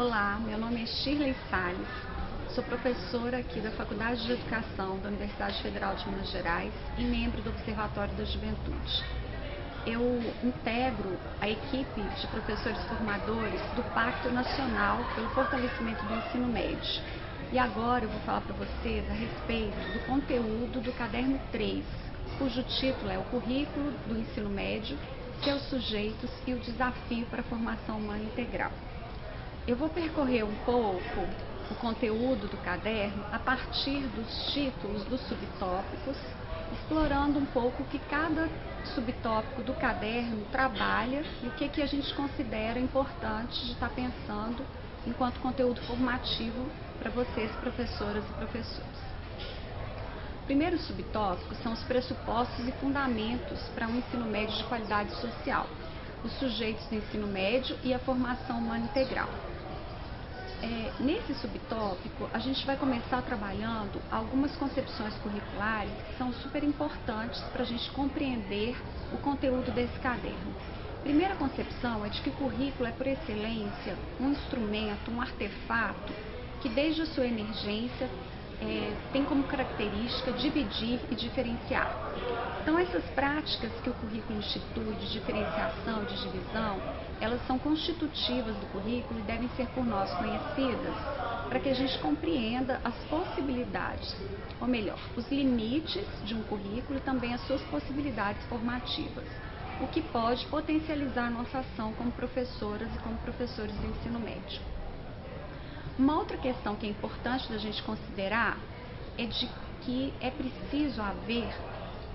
Olá, meu nome é Shirley Salles, sou professora aqui da Faculdade de Educação da Universidade Federal de Minas Gerais e membro do Observatório da Juventude. Eu integro a equipe de professores formadores do Pacto Nacional pelo Fortalecimento do Ensino Médio. E agora eu vou falar para vocês a respeito do conteúdo do Caderno 3, cujo título é o Currículo do Ensino Médio, seus sujeitos e o desafio para a formação humana integral. Eu vou percorrer um pouco o conteúdo do caderno a partir dos títulos dos subtópicos, explorando um pouco o que cada subtópico do caderno trabalha e o que a gente considera importante de estar pensando enquanto conteúdo formativo para vocês, professoras e professores. O primeiro subtópico são os pressupostos e fundamentos para um ensino médio de qualidade social, os sujeitos do ensino médio e a formação humana integral. Nesse subtópico, a gente vai começar trabalhando algumas concepções curriculares que são super importantes para a gente compreender o conteúdo desse caderno. A primeira concepção é de que o currículo é, por excelência, um instrumento, um artefato que, desde a sua emergência, tem como característica dividir e diferenciar. Então, essas práticas que o currículo institui de diferenciação, de divisão, elas são constitutivas do currículo e devem ser por nós conhecidas para que a gente compreenda as possibilidades, ou melhor, os limites de um currículo e também as suas possibilidades formativas, o que pode potencializar a nossa ação como professoras e como professores do ensino médio. Uma outra questão que é importante da gente considerar é de que é preciso haver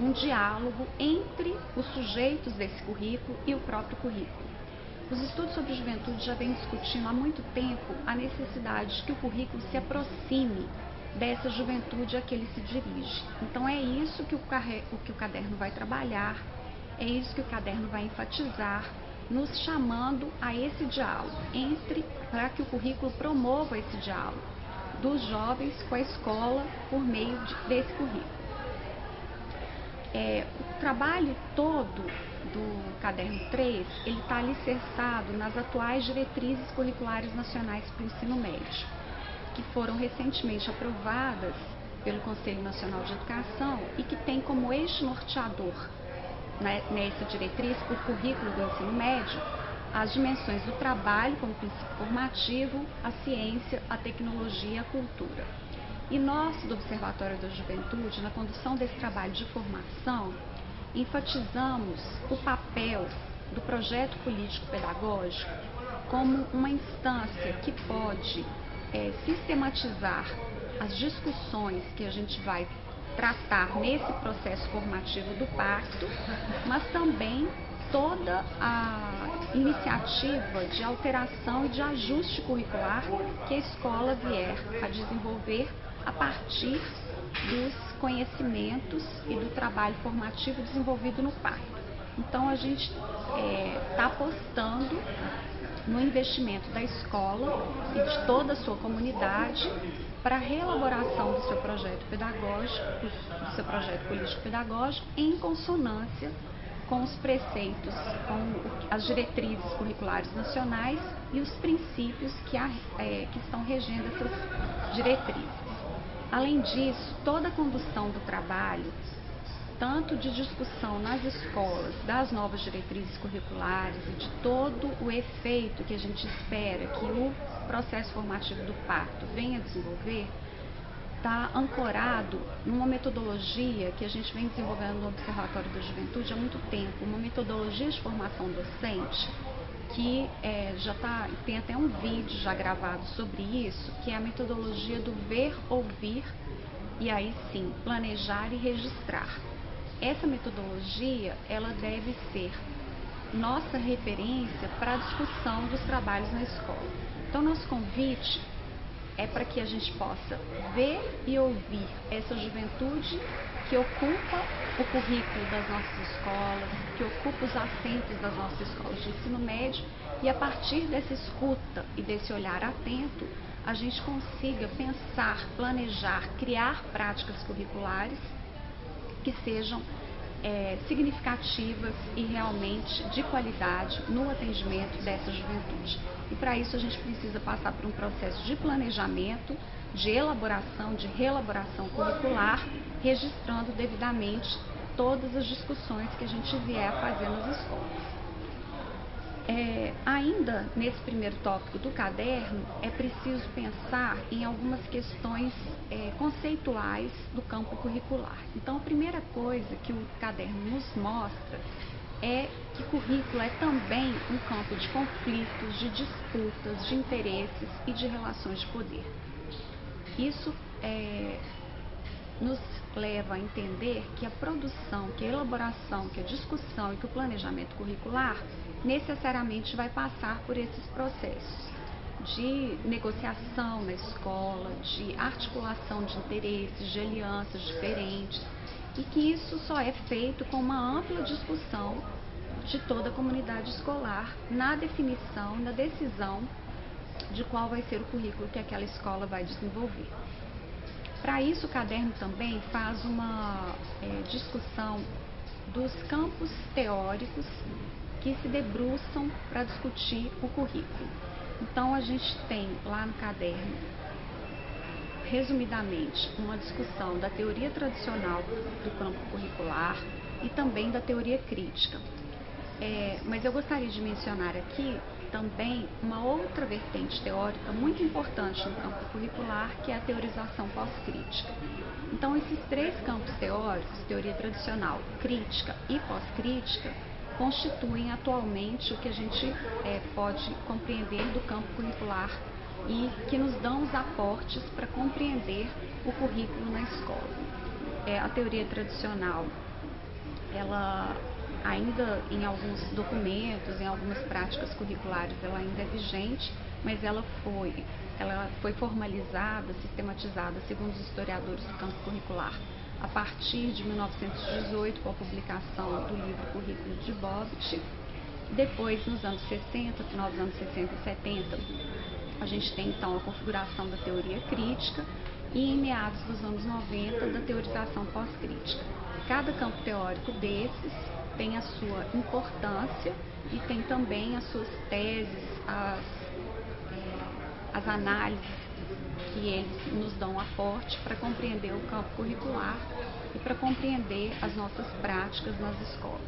um diálogo entre os sujeitos desse currículo e o próprio currículo. Os estudos sobre juventude já vêm discutindo há muito tempo a necessidade de que o currículo se aproxime dessa juventude a que ele se dirige. Então é isso que o caderno vai trabalhar, é isso que o caderno vai enfatizar, nos chamando a esse diálogo, para que o currículo promova esse diálogo dos jovens com a escola por meio desse currículo. O trabalho todo do Caderno 3, ele está alicerçado nas atuais diretrizes curriculares nacionais para o ensino médio, que foram recentemente aprovadas pelo Conselho Nacional de Educação e que tem como eixo norteador nessa diretriz por currículo do ensino médio as dimensões do trabalho como princípio formativo, a ciência, a tecnologia e a cultura. E nós, do Observatório da Juventude, na condução desse trabalho de formação, enfatizamos o papel do projeto político-pedagógico como uma instância que pode sistematizar as discussões que a gente vai tratar nesse processo formativo do pacto, mas também toda a iniciativa de alteração e de ajuste curricular que a escola vier a desenvolver a partir dos conhecimentos e do trabalho formativo desenvolvido no pacto. Então, a gente está apostando no investimento da escola e de toda a sua comunidade para a reelaboração do seu projeto pedagógico, do seu projeto político-pedagógico, em consonância com os preceitos, com as diretrizes curriculares nacionais e os princípios que estão regendo essas diretrizes. Além disso, toda a condução do trabalho, tanto de discussão nas escolas das novas diretrizes curriculares e de todo o efeito que a gente espera que o processo formativo do pacto venha a desenvolver, está ancorado numa metodologia que a gente vem desenvolvendo no Observatório da Juventude há muito tempo, uma metodologia de formação docente que tem até um vídeo já gravado sobre isso, que é a metodologia do ver, ouvir e aí sim, planejar e registrar. Essa metodologia, ela deve ser nossa referência para a discussão dos trabalhos na escola. Então, nosso convite é para que a gente possa ver e ouvir essa juventude que ocupa o currículo das nossas escolas, que ocupa os assentos das nossas escolas de ensino médio, e a partir dessa escuta e desse olhar atento, a gente consiga pensar, planejar, criar práticas curriculares que sejam significativas e realmente de qualidade no atendimento dessa juventude. E para isso a gente precisa passar por um processo de planejamento, de elaboração, de reelaboração curricular, registrando devidamente todas as discussões que a gente vier a fazer nas escolas. Ainda nesse primeiro tópico do caderno, é preciso pensar em algumas questões conceituais do campo curricular. Então, a primeira coisa que o caderno nos mostra é que currículo é também um campo de conflitos, de disputas, de interesses e de relações de poder. Isso nos leva a entender que a produção, que a elaboração, que a discussão e que o planejamento curricular necessariamente vai passar por esses processos de negociação na escola, de articulação de interesses, de alianças diferentes, e que isso só é feito com uma ampla discussão de toda a comunidade escolar na definição, na decisão de qual vai ser o currículo que aquela escola vai desenvolver. Para isso, o caderno também faz uma discussão dos campos teóricos que se debruçam para discutir o currículo. Então, a gente tem lá no caderno, resumidamente, uma discussão da teoria tradicional do campo curricular e também da teoria crítica. Mas eu gostaria de mencionar aqui também uma outra vertente teórica muito importante no campo curricular, que é a teorização pós-crítica. Então, esses três campos teóricos, teoria tradicional, crítica e pós-crítica, constituem atualmente o que a gente pode compreender do campo curricular e que nos dão os aportes para compreender o currículo na escola. A teoria tradicional, ela ainda em alguns documentos, em algumas práticas curriculares, ela ainda é vigente, mas ela foi formalizada, sistematizada, segundo os historiadores do campo curricular, a partir de 1918, com a publicação do livro Currículo de Bobbitt. Depois, nos anos 60, final dos anos 60 e 70, a gente tem então a configuração da teoria crítica e em meados dos anos 90, da teorização pós-crítica. Cada campo teórico desses tem a sua importância e tem também as suas teses, as análises que eles nos dão aporte para compreender o campo curricular e para compreender as nossas práticas nas escolas.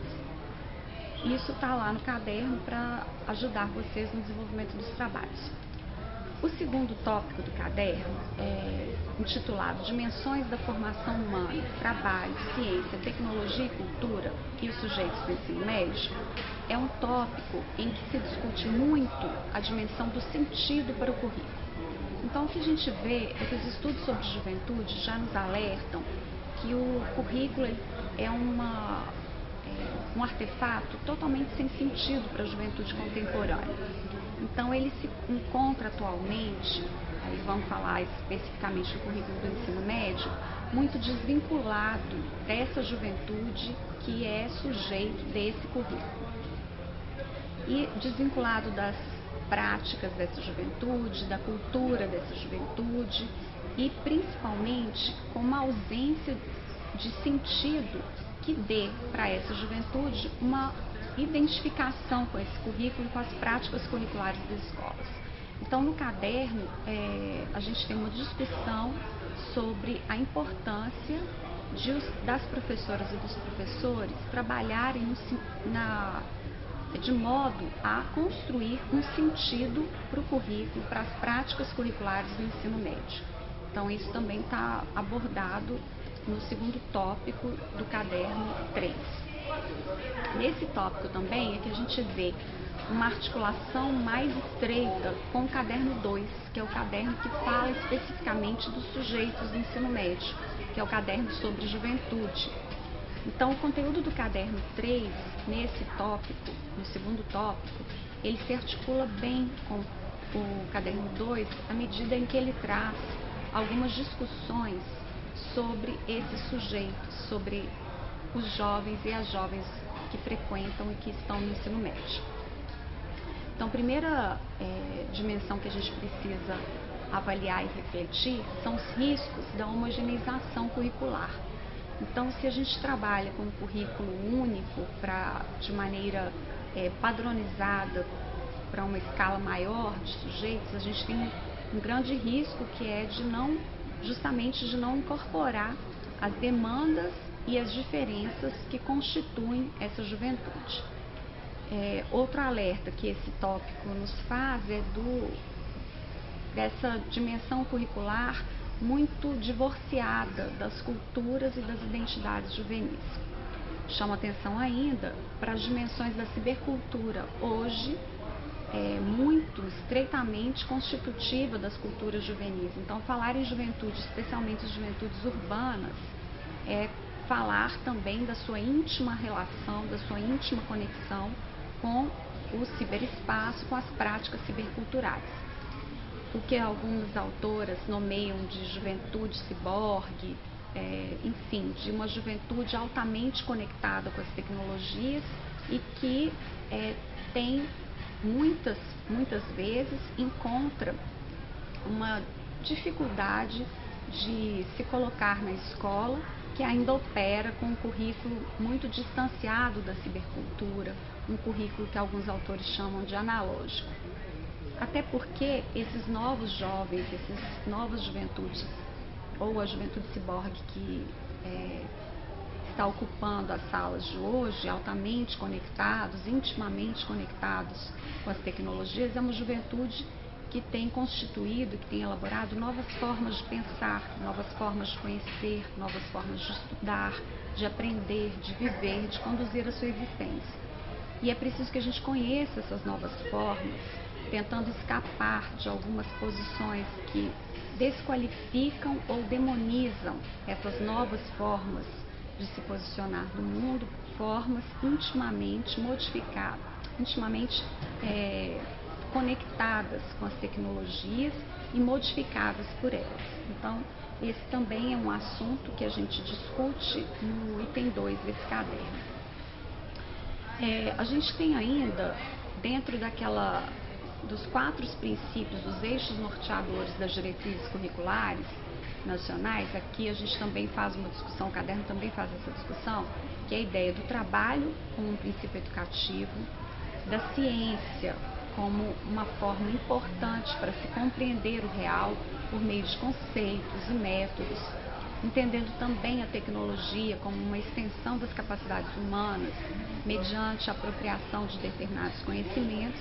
Isso está lá no caderno para ajudar vocês no desenvolvimento dos trabalhos. O segundo tópico do caderno, intitulado Dimensões da Formação Humana, Trabalho, Ciência, Tecnologia e Cultura e os Sujeitos do Ensino Médio, é um tópico em que se discute muito a dimensão do sentido para o currículo. Então, o que a gente vê é que os estudos sobre juventude já nos alertam que o currículo é um artefato totalmente sem sentido para a juventude contemporânea. Então, ele se encontra atualmente, aí vamos falar especificamente do currículo do ensino médio, muito desvinculado dessa juventude que é sujeito desse currículo. E desvinculado das práticas dessa juventude, da cultura dessa juventude e principalmente com uma ausência de sentido que dê para essa juventude uma identificação com esse currículo e com as práticas curriculares das escolas. Então, no caderno, a gente tem uma discussão sobre a importância das professoras e dos professores trabalharem de modo a construir um sentido para o currículo, para as práticas curriculares do ensino médio. Então, isso também está abordado no segundo tópico do caderno 3. Nesse tópico também é que a gente vê uma articulação mais estreita com o caderno 2, que é o caderno que fala especificamente dos sujeitos do ensino médio, que é o caderno sobre juventude. Então, o conteúdo do caderno 3, nesse tópico, no segundo tópico, ele se articula bem com o caderno 2, à medida em que ele traz algumas discussões sobre esses sujeitos, sobre os jovens e as jovens que frequentam e que estão no ensino médio. Então, a primeira dimensão que a gente precisa avaliar e refletir são os riscos da homogeneização curricular. Então, se a gente trabalha com um currículo único de maneira padronizada para uma escala maior de sujeitos, a gente tem um grande risco que é justamente de não incorporar as demandas e as diferenças que constituem essa juventude. Outro alerta que esse tópico nos faz é dessa dimensão curricular muito divorciada das culturas e das identidades juvenis. Chama atenção ainda para as dimensões da cibercultura, hoje muito estreitamente constitutiva das culturas juvenis. Então, falar em juventude, especialmente as juventudes urbanas, é falar também da sua íntima relação, da sua íntima conexão com o ciberespaço, com as práticas ciberculturais. O que algumas autoras nomeiam de juventude ciborgue, enfim, de uma juventude altamente conectada com as tecnologias e que tem muitas vezes encontra uma dificuldade de se colocar na escola, que ainda opera com um currículo muito distanciado da cibercultura, um currículo que alguns autores chamam de analógico. Até porque esses novos jovens, essas novas juventudes, ou a juventude ciborgue que está ocupando as salas de hoje, altamente conectados, intimamente conectados com as tecnologias, é uma juventude que tem constituído, que tem elaborado novas formas de pensar, novas formas de conhecer, novas formas de estudar, de aprender, de viver, de conduzir a sua existência. E é preciso que a gente conheça essas novas formas, tentando escapar de algumas posições que desqualificam ou demonizam essas novas formas de se posicionar no mundo, formas intimamente modificadas, intimamente conectadas com as tecnologias e modificadas por elas. Então, esse também é um assunto que a gente discute no item 2 desse caderno. A gente tem ainda, dentro dos 4 princípios, dos eixos norteadores das diretrizes curriculares nacionais, aqui a gente também faz uma discussão, o caderno também faz essa discussão, que é a ideia do trabalho como um princípio educativo, da ciência como uma forma importante para se compreender o real por meio de conceitos e métodos, entendendo também a tecnologia como uma extensão das capacidades humanas, mediante a apropriação de determinados conhecimentos,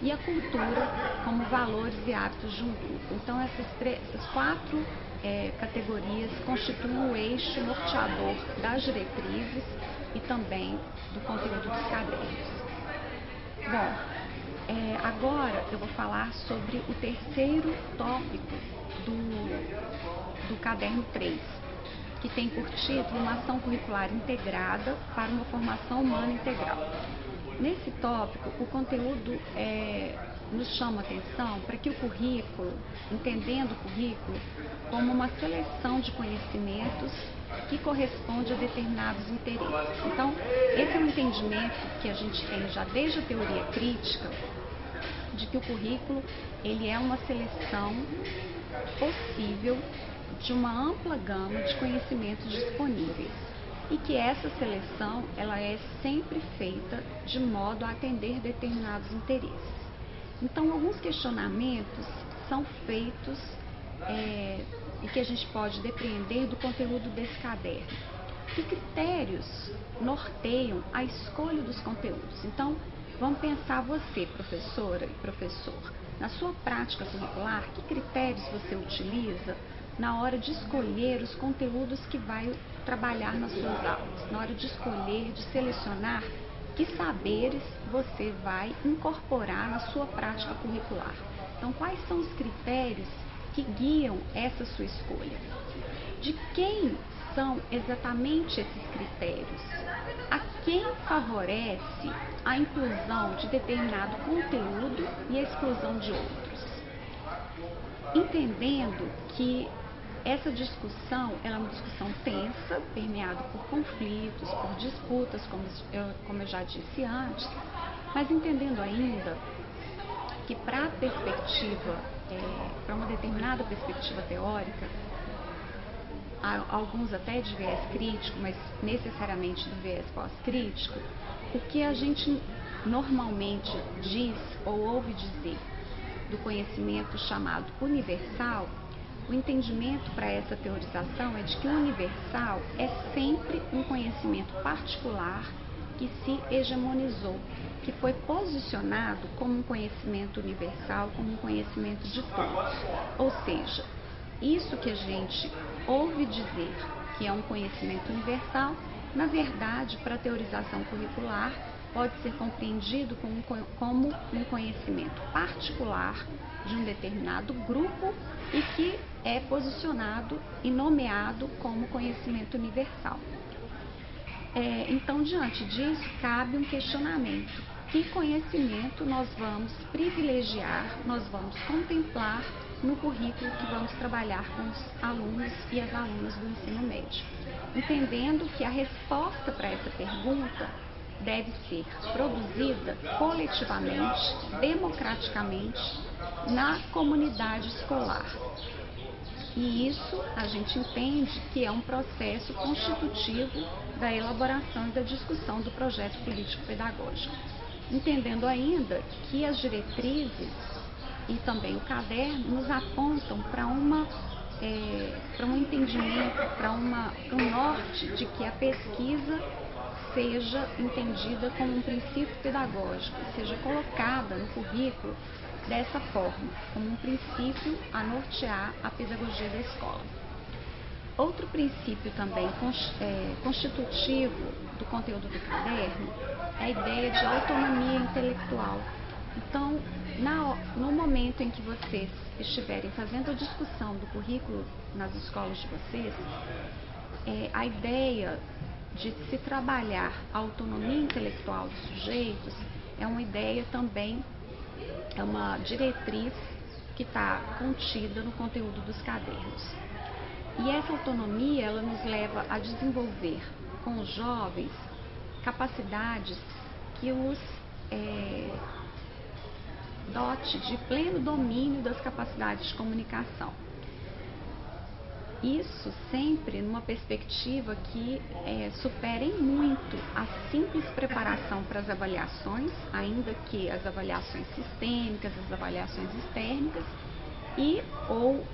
e a cultura como valores e hábitos de um grupo. Então, essas 4 categorias constituem o eixo norteador das diretrizes e também do conteúdo dos cadernos. Bom, agora eu vou falar sobre o terceiro tópico do caderno 3, que tem por título uma ação curricular integrada para uma formação humana integral. Nesse tópico, o conteúdo nos chama a atenção para que o currículo, entendendo o currículo como uma seleção de conhecimentos que corresponde a determinados interesses. Então, esse é um entendimento que a gente tem já desde a teoria crítica, de que o currículo ele é uma seleção possível de uma ampla gama de conhecimentos disponíveis e que essa seleção ela é sempre feita de modo a atender determinados interesses. Então, alguns questionamentos são feitos e que a gente pode depreender do conteúdo desse caderno. Que critérios norteiam a escolha dos conteúdos? Então, vamos pensar você, professora e professor, na sua prática curricular, que critérios você utiliza na hora de escolher os conteúdos que vai trabalhar nas suas aulas, na hora de escolher, de selecionar que saberes você vai incorporar na sua prática curricular. Então, quais são os critérios que guiam essa sua escolha? De quem são exatamente esses critérios? A quem favorece a inclusão de determinado conteúdo e a exclusão de outros? Entendendo que essa discussão ela é uma discussão tensa, permeada por conflitos, por disputas, como eu já disse antes, mas entendendo ainda que para uma determinada perspectiva teórica, alguns até de viés crítico, mas necessariamente do viés pós-crítico, o que a gente normalmente diz ou ouve dizer do conhecimento chamado universal, o entendimento para essa teorização é de que o universal é sempre um conhecimento particular que se hegemonizou, que foi posicionado como um conhecimento universal, como um conhecimento de todos. Ou seja, isso que a gente ouve dizer que é um conhecimento universal, na verdade, para a teorização curricular, pode ser compreendido como um conhecimento particular de um determinado grupo e que é posicionado e nomeado como conhecimento universal. Então, diante disso, cabe um questionamento. Que conhecimento nós vamos privilegiar, nós vamos contemplar no currículo que vamos trabalhar com os alunos e as alunas do ensino médio? Entendendo que a resposta para essa pergunta deve ser produzida coletivamente, democraticamente, na comunidade escolar. E isso a gente entende que é um processo constitutivo da elaboração e da discussão do projeto político-pedagógico. Entendendo ainda que as diretrizes e também o caderno nos apontam para um entendimento, para um norte de que a pesquisa seja entendida como um princípio pedagógico, seja colocada no currículo dessa forma, como um princípio a nortear a pedagogia da escola. Outro princípio também constitutivo do conteúdo do caderno é a ideia de autonomia intelectual. Então, no momento em que vocês estiverem fazendo a discussão do currículo nas escolas de vocês, a ideia de se trabalhar a autonomia intelectual dos sujeitos é uma ideia também, é uma diretriz que está contida no conteúdo dos cadernos. E essa autonomia, ela nos leva a desenvolver com os jovens capacidades que os dote de pleno domínio das capacidades de comunicação. Isso sempre numa perspectiva que superem muito a simples preparação para as avaliações, ainda que as avaliações sistêmicas, as avaliações extérnicas ou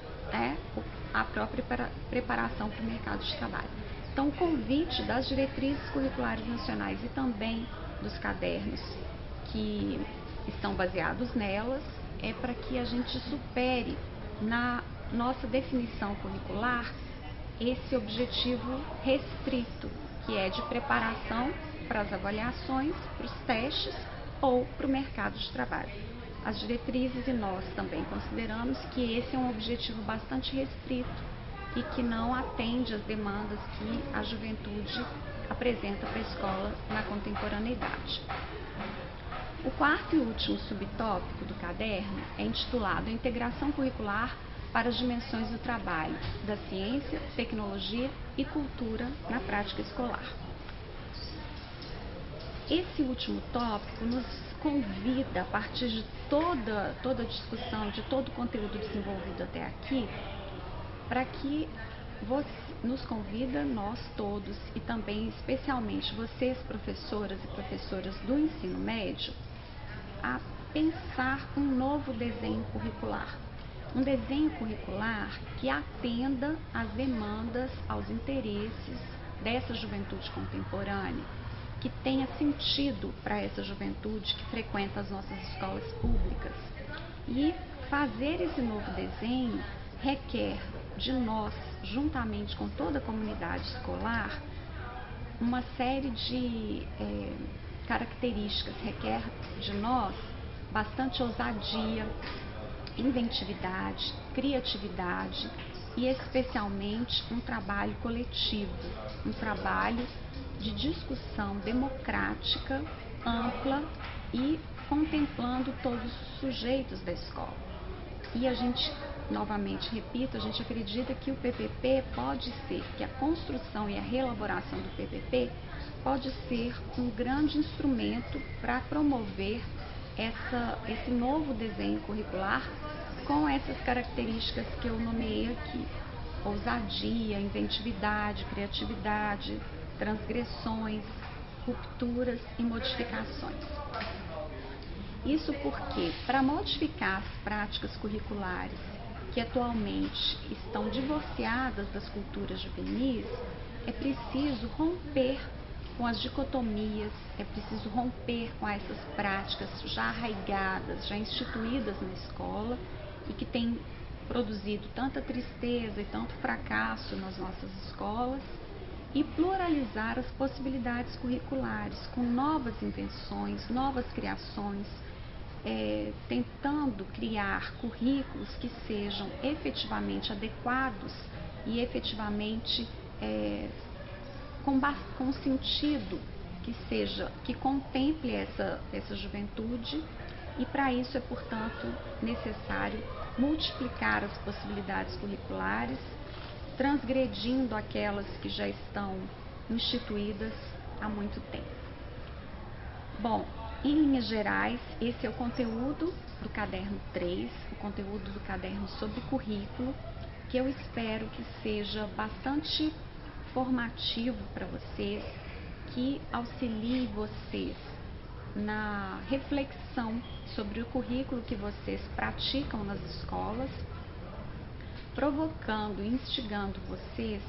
a própria preparação para o mercado de trabalho. Então, o convite das diretrizes curriculares nacionais e também dos cadernos que estão baseados nelas é para que a gente supere na nossa definição curricular esse objetivo restrito, que é de preparação para as avaliações, para os testes ou para o mercado de trabalho. As diretrizes e nós também consideramos que esse é um objetivo bastante restrito e que não atende às demandas que a juventude apresenta para a escola na contemporaneidade. O quarto e último subtópico do caderno é intitulado Integração Curricular para as dimensões do trabalho, da ciência, tecnologia e cultura na prática escolar. Esse último tópico nos convida, a partir de toda a discussão, de todo o conteúdo desenvolvido até aqui, para que nos convida, nós todos, e também especialmente vocês, professoras e professoras do ensino médio, a pensar um novo desenho curricular. Um desenho curricular que atenda às demandas, aos interesses dessa juventude contemporânea, que tenha sentido para essa juventude que frequenta as nossas escolas públicas. E fazer esse novo desenho requer de nós, juntamente com toda a comunidade escolar, uma série de características, requer de nós bastante ousadia, inventividade, criatividade e especialmente um trabalho coletivo, um trabalho de discussão democrática, ampla e contemplando todos os sujeitos da escola. E a gente, novamente repito, a gente acredita que o PPP pode ser, que a construção e a reelaboração do PPP pode ser um grande instrumento para promover esse novo desenho curricular com essas características que eu nomeei aqui. ousadia, inventividade, criatividade, transgressões, rupturas e modificações. Isso porque, para modificar as práticas curriculares que atualmente estão divorciadas das culturas juvenis, é preciso romper com as dicotomias, é preciso romper com essas práticas já arraigadas, já instituídas na escola e que têm produzido tanta tristeza e tanto fracasso nas nossas escolas, e pluralizar as possibilidades curriculares com novas invenções, novas criações, tentando criar currículos que sejam efetivamente adequados e efetivamente com sentido que contemple essa juventude, e para isso é, portanto, necessário multiplicar as possibilidades curriculares, transgredindo aquelas que já estão instituídas há muito tempo. Bom, em linhas gerais, esse é o conteúdo do caderno 3, o conteúdo do caderno sobre currículo, que eu espero que seja bastante formativo para vocês, que auxilie vocês na reflexão sobre o currículo que vocês praticam nas escolas, provocando e instigando vocês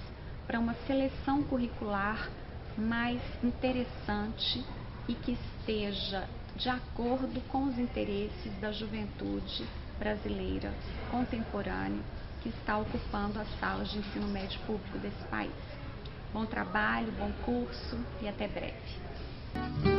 para uma seleção curricular mais interessante e que esteja de acordo com os interesses da juventude brasileira contemporânea que está ocupando as salas de ensino médio público desse país. Bom trabalho, bom curso e até breve.